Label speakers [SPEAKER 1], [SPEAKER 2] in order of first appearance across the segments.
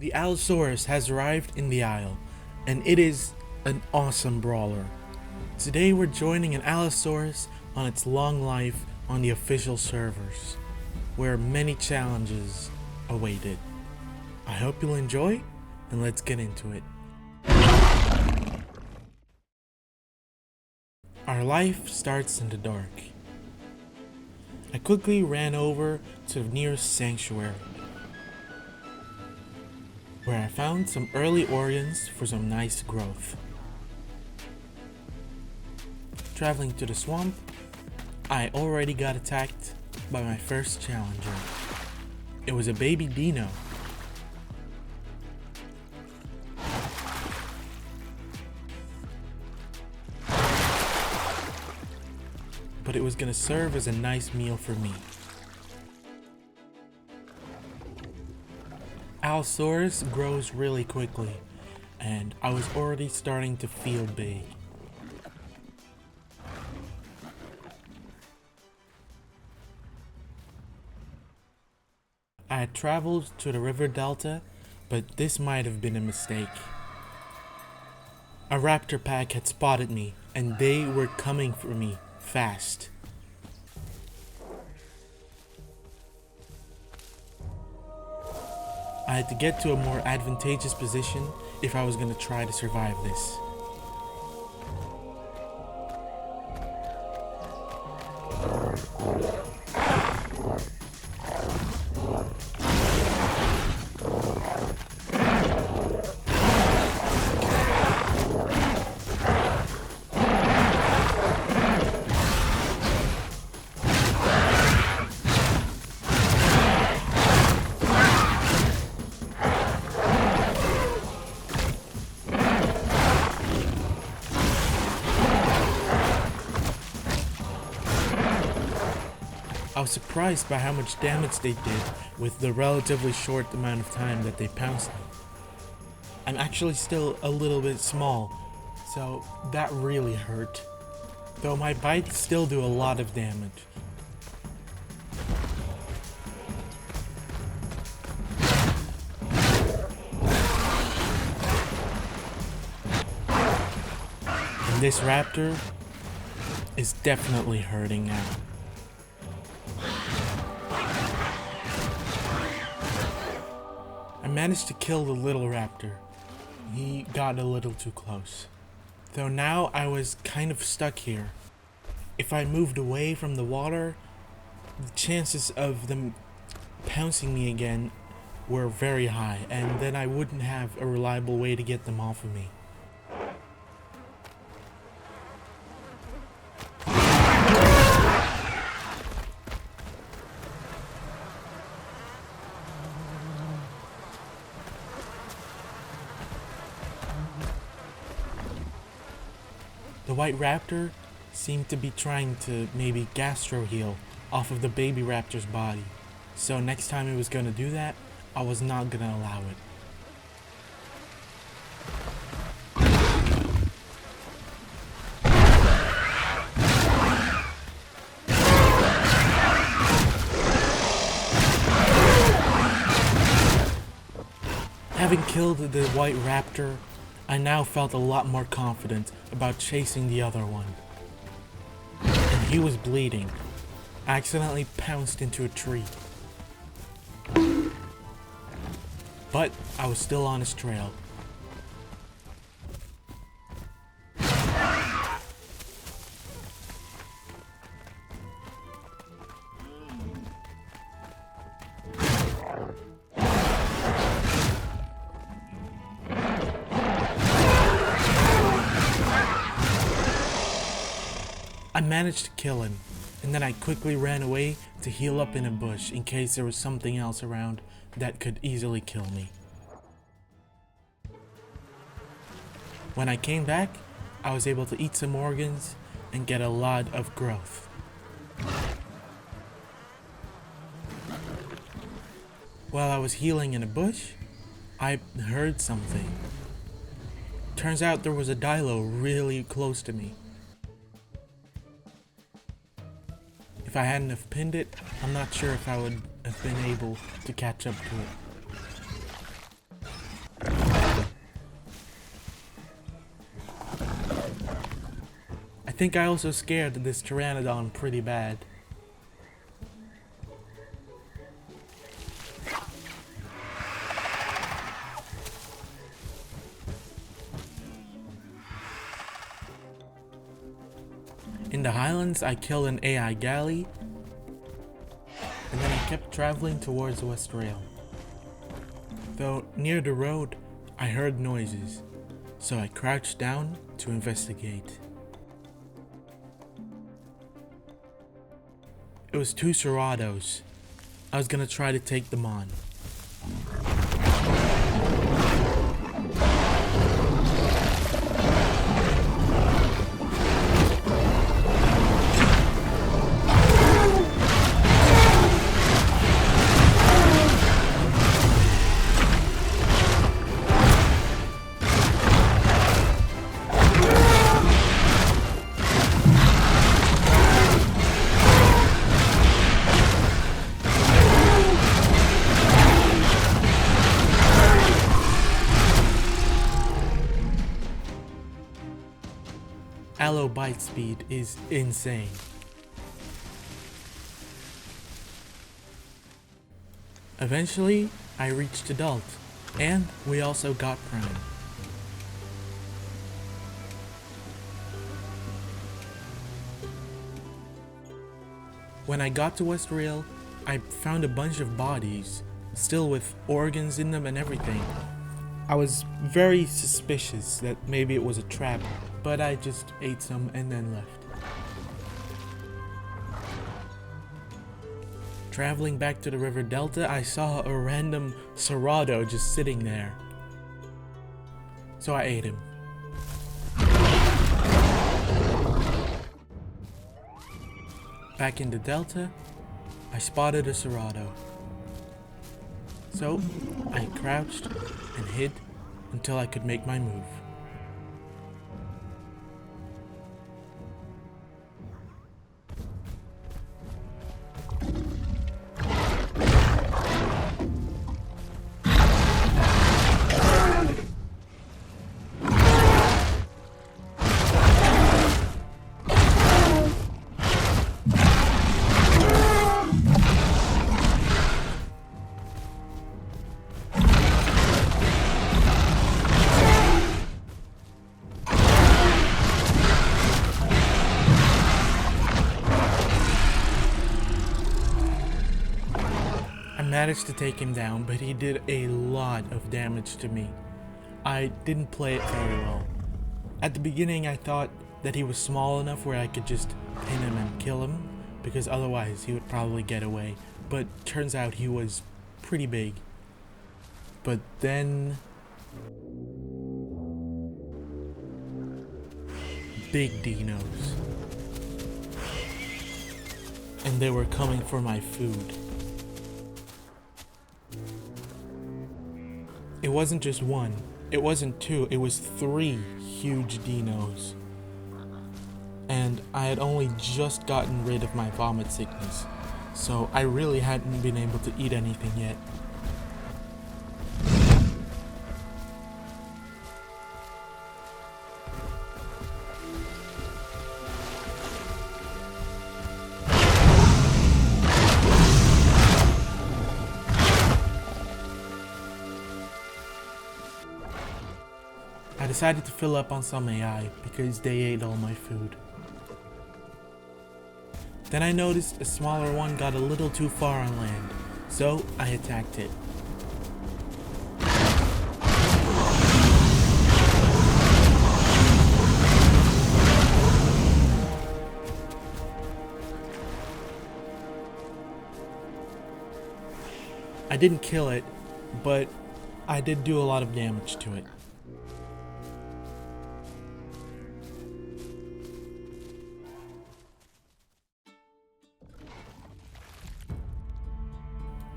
[SPEAKER 1] The Allosaurus has arrived in the Isle, and it is an awesome brawler. Today we're joining an Allosaurus on its long life on the official servers, where many challenges awaited. I hope you'll enjoy, and let's get into it. Our life starts in the dark. I quickly ran over to the nearest sanctuary, where I found some early organs for some nice growth. Traveling to the swamp, I already got attacked by my first challenger. It was a baby dino. But it was gonna serve as a nice meal for me. Allosaurus grows really quickly, and I was already starting to feel big. I had traveled to the river delta, but this might have been a mistake. A raptor pack had spotted me, and they were coming for me fast. I had to get to a more advantageous position if I was going to try to survive this. I was surprised by how much damage they did with the relatively short amount of time that they pounced me. I'm actually still a little bit small, so that really hurt. Though my bites still do a lot of damage. And this raptor is definitely hurting now. I managed to kill the little raptor. He got a little too close. Though now I was kind of stuck here. If I moved away from the water, the chances of them pouncing me again were very high, and then I wouldn't have a reliable way to get them off of me. The white raptor seemed to be trying to maybe gastro heal off of the baby raptor's body. So next time it was gonna do that, I was not gonna allow it. Having killed the white raptor, I now felt a lot more confident about chasing the other one. And he was bleeding. I accidentally pounced into a tree. But I was still on his trail. I managed to kill him, and then I quickly ran away to heal up in a bush in case there was something else around that could easily kill me. When I came back, I was able to eat some organs and get a lot of growth. While I was healing in a bush, I heard something. Turns out there was a dilo really close to me. If I hadn't have pinned it, I'm not sure if I would have been able to catch up to it. think I also scared this pteranodon pretty bad. In the highlands, I killed an AI galley, and then I kept traveling towards the West Rail. Though near the road, I heard noises, so I crouched down to investigate. It was two Cerados. I was gonna try to take them on. Allo bite speed is insane. Eventually, I reached adult, and we also got prime. When I got to West Rail, I found a bunch of bodies, still with organs in them and everything. I was very suspicious that maybe it was a trap, but I just ate some and then left. Traveling back to the river delta, I saw a random Cerado just sitting there. So I ate him. Back in the delta, I spotted a Cerado. So I crouched and hid until I could make my move. Managed to take him down, but he did a lot of damage to me. I didn't play it very well. At the beginning I thought that he was small enough where I could just pin him and kill him, because otherwise he would probably get away, but turns out he was pretty big. But then... big dinos. And they were coming for my food. It wasn't just one, it wasn't two, it was 3 huge dinos. And I had only just gotten rid of my vomit sickness, so I really hadn't been able to eat anything yet. I decided to fill up on some AI because they ate all my food. Then I noticed a smaller one got a little too far on land, so I attacked it. I didn't kill it, but I did do a lot of damage to it.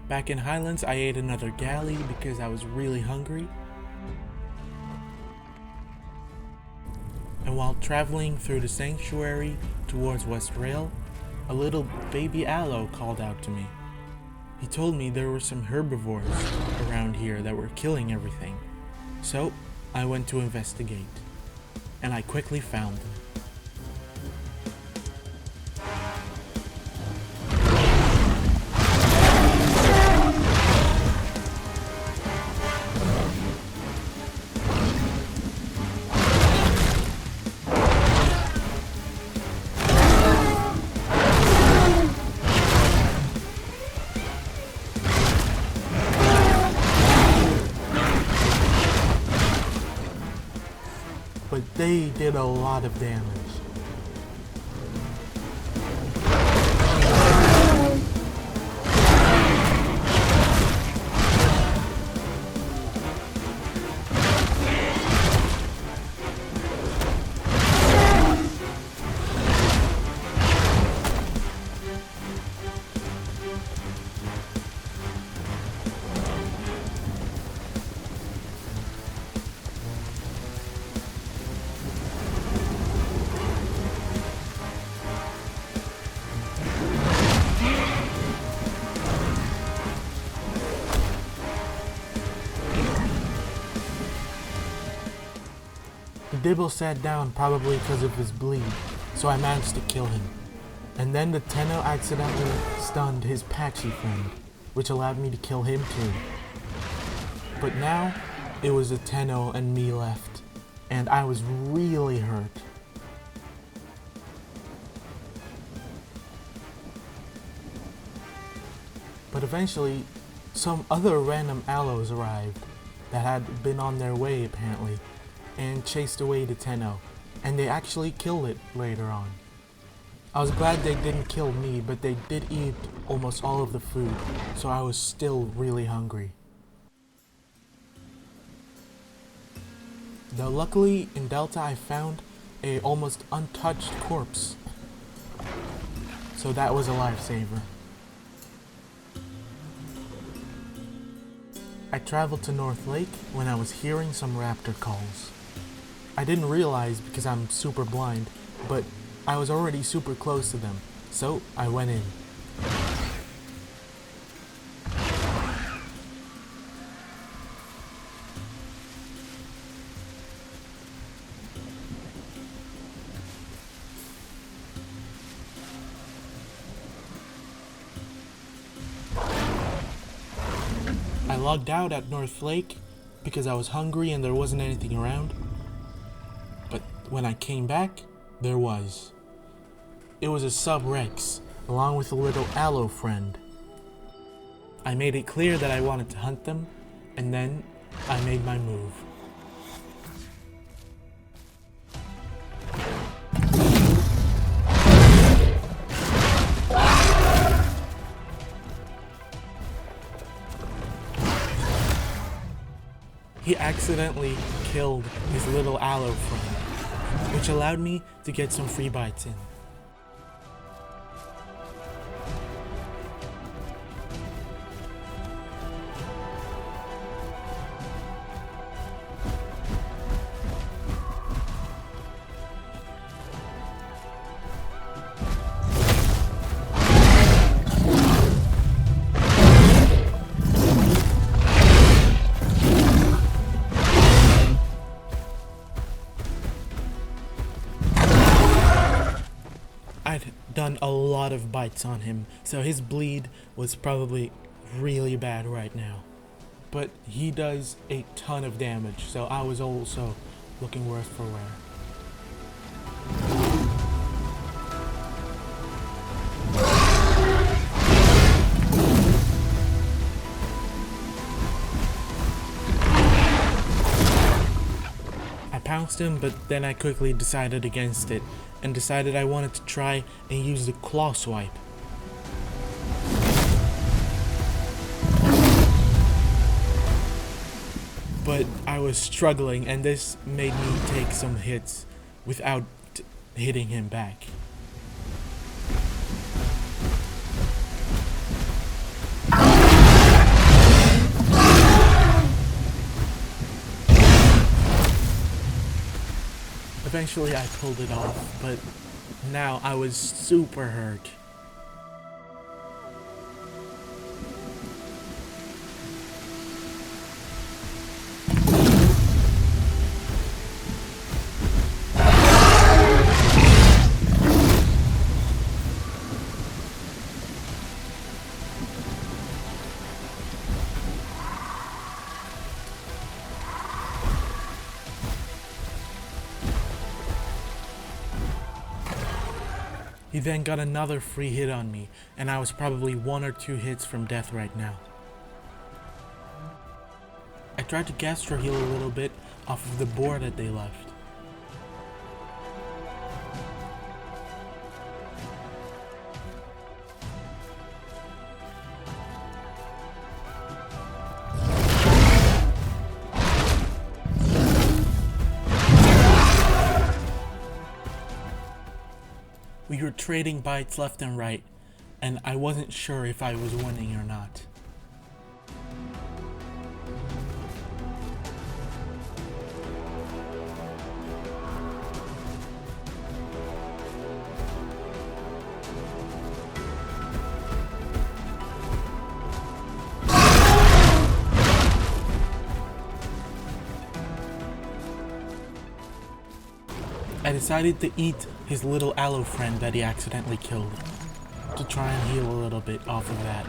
[SPEAKER 1] Back in Highlands, I ate another galley because I was really hungry. And while traveling through the sanctuary towards West Rail, a little baby aloe called out to me. He told me there were some herbivores around here that were killing everything. So I went to investigate, and I quickly found them. they did a lot of damage. The Dibble sat down probably because of his bleed, so I managed to kill him. And then the Tenno accidentally stunned his Patchy friend, which allowed me to kill him too. But now, it was a Tenno and me left, and I was really hurt. But eventually, some other random allos arrived that had been on their way apparently, and chased away the Tenno, and they actually killed it later on. I was glad they didn't kill me, but they did eat almost all of the food, so I was still really hungry. Though luckily in Delta I found a almost untouched corpse, so that was a lifesaver. I traveled to North Lake when I was hearing some raptor calls. I didn't realize because I'm super blind, but I was already super close to them, so I went in. I logged out at North Lake because I was hungry and there wasn't anything around. But when I came back, there was. It was a Subrex, along with a little allo friend. I made it clear that I wanted to hunt them, and then I made my move. He accidentally killed his little allo friend, which allowed me to get some free bites in. I'd done a lot of bites on him, so his bleed was probably really bad right now. But he does a ton of damage, so I was also looking worse for wear. I pounced him, but then I quickly decided against it, and decided I wanted to try and use the claw swipe. But I was struggling, and this made me take some hits without hitting him back. Eventually I pulled it off, but now I was super hurt. He then got another free hit on me, and I was probably 1 or 2 hits from death right now. I tried to gastro heal a little bit off of the boar that they left. We were trading bites left and right, and I wasn't sure if I was winning or not. I decided to eat his little aloe friend that he accidentally killed, to try and heal a little bit off of that.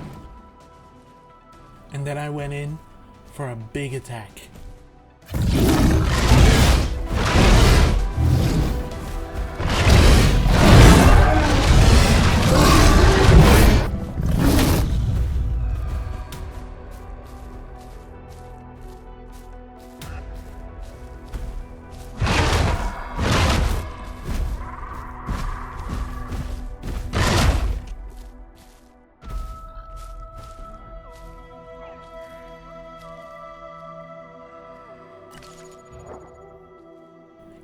[SPEAKER 1] And then I went in for a big attack.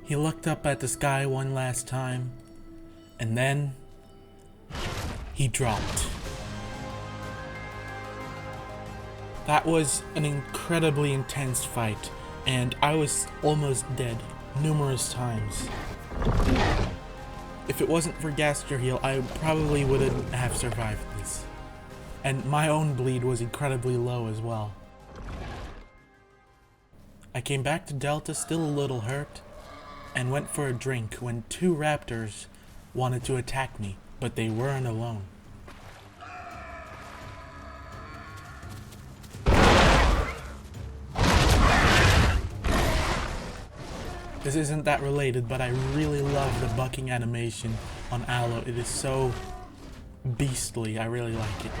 [SPEAKER 1] He looked up at the sky one last time, and then he dropped. That was an incredibly intense fight, and I was almost dead numerous times. If it wasn't for Gaster Heal, I probably wouldn't have survived this. And my own bleed was incredibly low as well. I came back to Delta still a little hurt, and went for a drink when 2 raptors wanted to attack me, but they weren't alone. This isn't that related, but I really love the bucking animation on Aloe. It is so beastly, I really like it.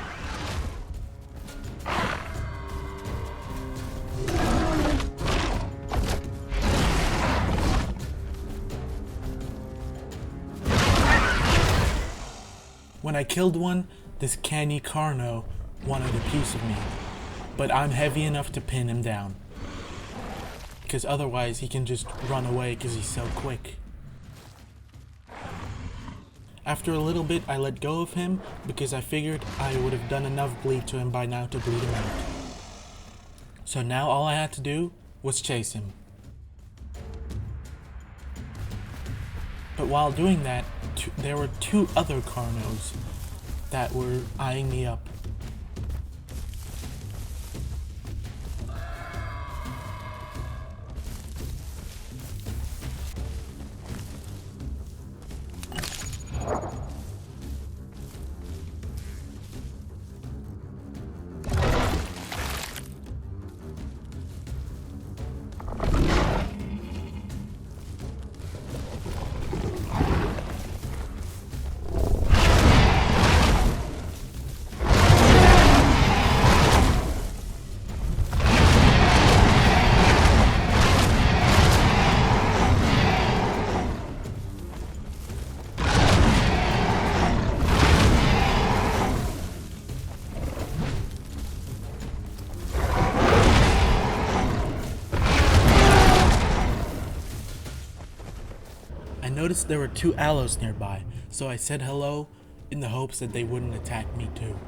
[SPEAKER 1] When I killed one, this canny Carno wanted a piece of me, but I'm heavy enough to pin him down, because otherwise he can just run away because he's so quick. After a little bit I let go of him because I figured I would have done enough bleed to him by now to bleed him out. So now all I had to do was chase him. But while doing that, there were 2 other Carnos that were eyeing me up. I noticed there were 2 aloes nearby, so I said hello in the hopes that they wouldn't attack me too.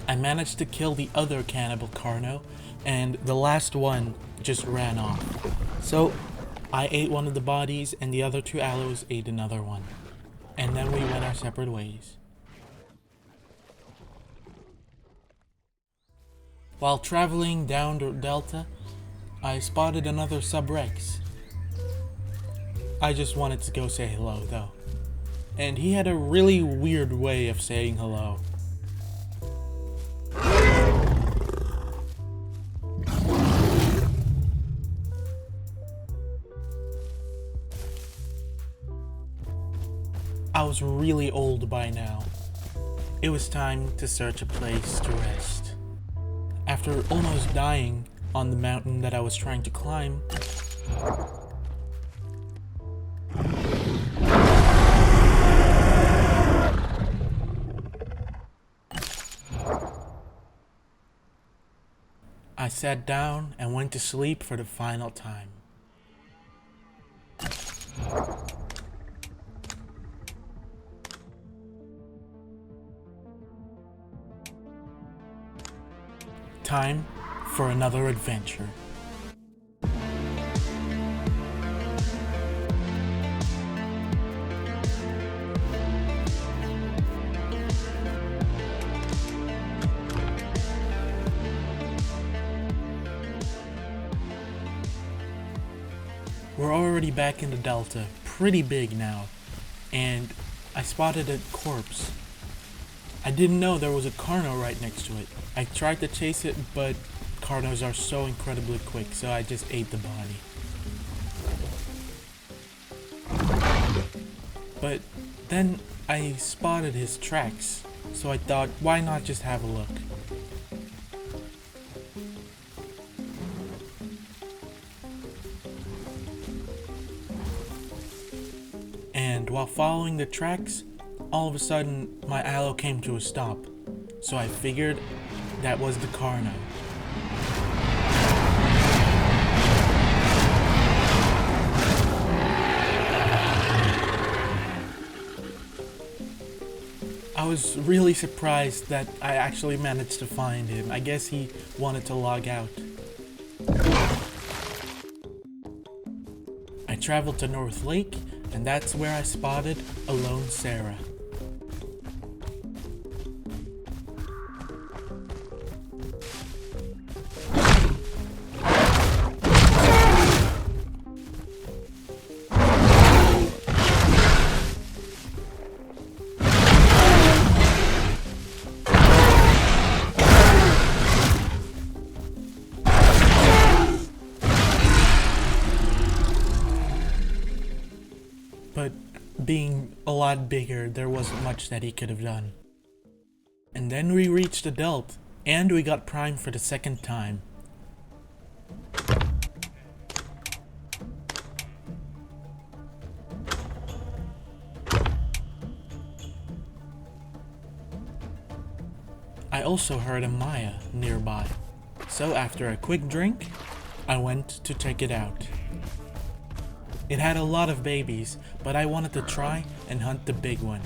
[SPEAKER 1] I managed to kill the other cannibal Carno, and the last one just ran off. So I ate one of the bodies and the other 2 aloes ate another one. And then we went our separate ways. While traveling down the Delta, I spotted another Subrex. I just wanted to go say hello though. And he had a really weird way of saying hello. I was really old by now. It was time to search a place to rest. After almost dying on the mountain that I was trying to climb, I sat down and went to sleep for the final time. Time for another adventure. We're already back in the Delta, pretty big now, and I spotted a corpse. I didn't know there was a Carno right next to it. I tried to chase it, but Carnos are so incredibly quick, so I just ate the body. But then I spotted his tracks, so I thought, why not just have a look? And while following the tracks, all of a sudden my allo came to a stop, so I figured that was the Carno. I was really surprised that I actually managed to find him. I guess he wanted to log out. I traveled to North Lake, and that's where I spotted a lone Sarah. But being a lot bigger, there wasn't much that he could have done. And then we reached adult, and we got Prime for the second time. I also heard a Maya nearby, so after a quick drink, I went to check it out. It had a lot of babies, but I wanted to try and hunt the big one.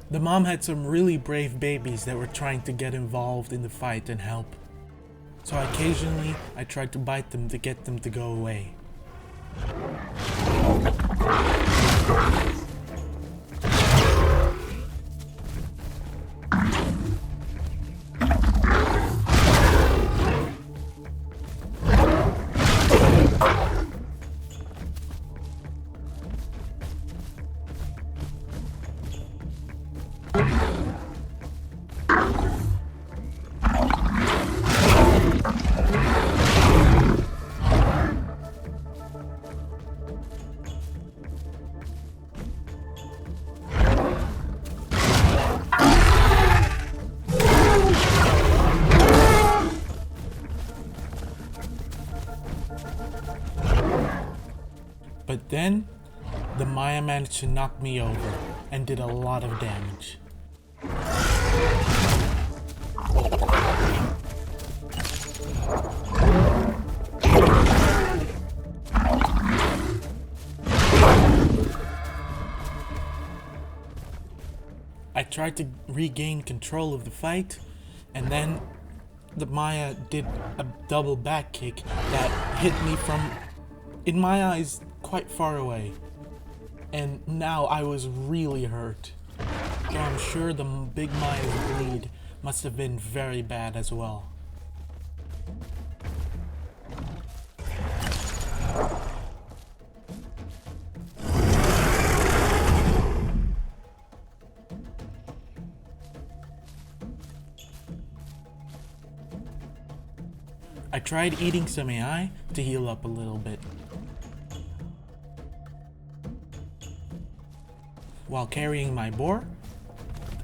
[SPEAKER 1] The mom had some really brave babies that were trying to get involved in the fight and help. So occasionally, I tried to bite them to get them to go away. But then, the Maya managed to knock me over and did a lot of damage. I tried to regain control of the fight, and then the Maya did a double back kick that hit me from, in my eyes, quite far away. and now I was really hurt. So I'm sure the big Maya's bleed must have been very bad as well. I tried eating some AI to heal up a little bit. While carrying my boar,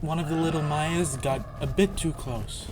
[SPEAKER 1] one of the little Mayas got a bit too close.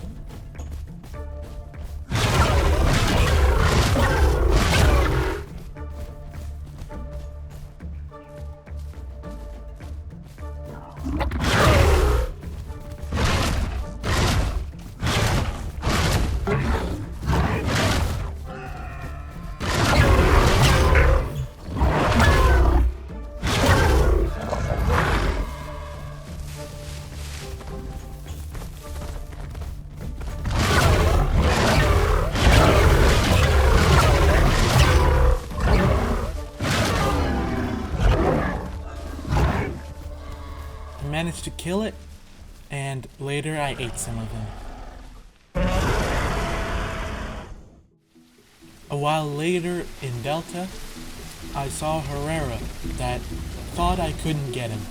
[SPEAKER 1] Managed to kill it, and later I ate some of them. A while later in Delta, I saw Herrera that thought I couldn't get him.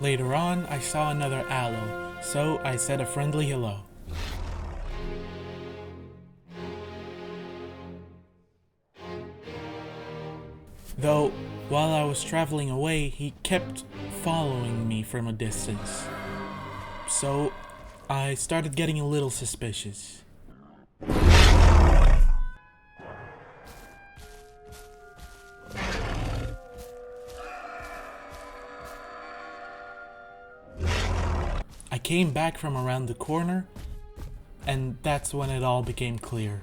[SPEAKER 1] Later on, I saw another aloe, so I said a friendly hello. Though, while I was traveling away, he kept following me from a distance. So, I started getting a little suspicious. I came back from around the corner, and that's when it all became clear.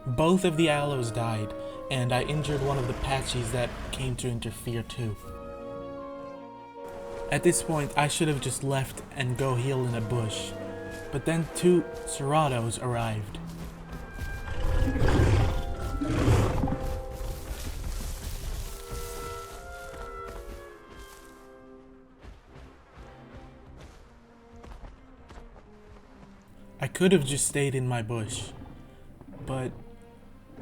[SPEAKER 1] Both of the aloes died, and I injured one of the patchies that came to interfere too. At this point, I should have just left and go heal in a bush, but then 2 Ceratos arrived. I could have just stayed in my bush, but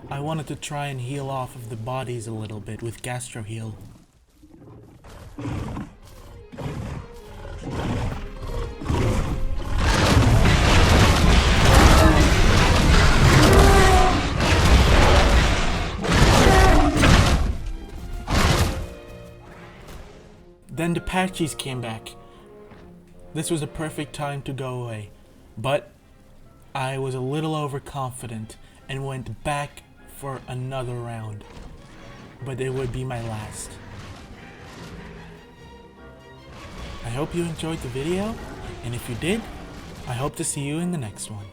[SPEAKER 1] I wanted to try and heal off of the bodies a little bit with Gastro Heal. Then the patchies came back. This was a perfect time to go away, but I was a little overconfident and went back for another round, but it would be my last. I hope you enjoyed the video, and if you did, I hope to see you in the next one.